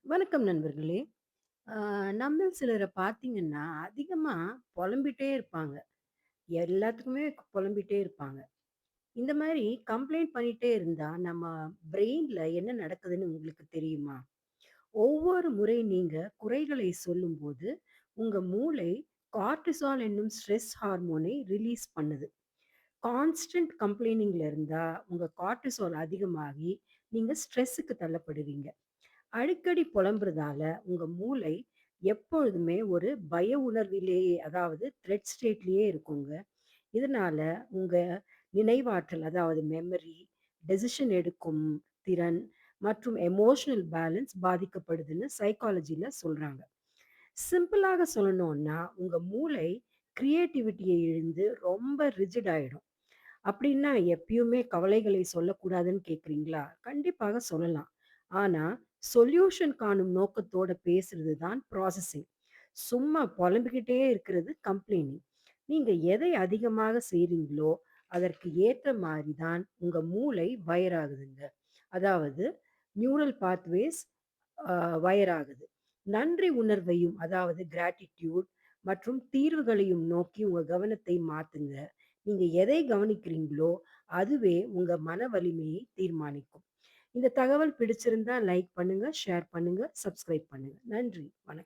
வணக்கம் நண்பர்களே. ஆ நம்மில் சிலர பார்த்தீங்கன்னா, அதிகமா பொலம்பிட்டே இருப்பாங்க. எல்லாத்துக்குமே பொலம்பிட்டே இருப்பாங்க. இந்த மாரி கம்ப்ளைண்ட் பண்ணிட்டே இருந்தா, நம்ம பிரெயின்ல என்ன நடக்குதுன்னு உங்களுக்கு தெரியுமா? ஒவ்வொரு முறை நீங்க குறைகளை சொல்லும்போது, உங்க மூளை கார்ட்டிசால் என்னும் ஸ்ட்ரெஸ் ஹார்மோனை ரிலீஸ் பண்ணுது. கான்ஸ்டன்ட் கம்ப்ளைனிங்ல இருந்தா, உங்க கார்ட்டிசால் அதிகமாகி, நீங்க ஸ்ட்ரெஸ்ஸுக்கு தள்ளப்படுவீங்க. அடிக்கடி புலம்புறதால உங்க மூளை எப்பொழுதுமே ஒரு பய உணர்விலேயே அதாவது த்ரெட் ஸ்டேட்லயே இருக்குங்க. இதனால உங்க நினைவாற்றல் அதாவது மெமரி, டெசிஷன் எடுக்கும் திறன் மற்றும் எமோஷனல் பேலன்ஸ் பாதிக்கப்படுதுன்னு சைக்காலஜில சொல்றாங்க. சிம்பிளாக சொல்லணும்னா உங்க மூளை கிரியேட்டிவிட்டியை இழந்து ரொம்ப ரிஜிட் ஆயிடும். அப்படின்னா எப்பயுமே கவலைகளை சொல்லக்கூடாதுன்னு கேட்குறீங்களா? கண்டிப்பாக சொல்லலாம். ஆனா, சொல்யூஷன் காணும் நோக்கத்தோட பேசுறது தான் ப்ராசஸிங். சும்மா புலம்பிக்கிட்டே இருக்கிறது கம்ப்ளைனிங். நீங்க எதை அதிகமாக செய்றீங்களோ, அதற்கு ஏற்ற மாரி தான் உங்க மூளை வயர் ஆகுதுங்க. அதாவது நியூரல் பாத்வேஸ் வயர் ஆகுது. நன்றி உணர்வையும் அதாவது கிராட்டிட்யூட் மற்றும் தீர்வுகளையும் நோக்கி உங்க கவனத்தை மாத்துங்க. நீங்க எதை கவனிக்கிறீங்களோ, அதுவே உங்க மன வலிமையை தீர்மானிக்கும். இந்த தகவல் பிடிச்சிருந்தா லைக் பண்ணுங்க, ஷேர் பண்ணுங்க, சப்ஸ்கிரைப் பண்ணுங்க. நன்றி. வணக்கம்.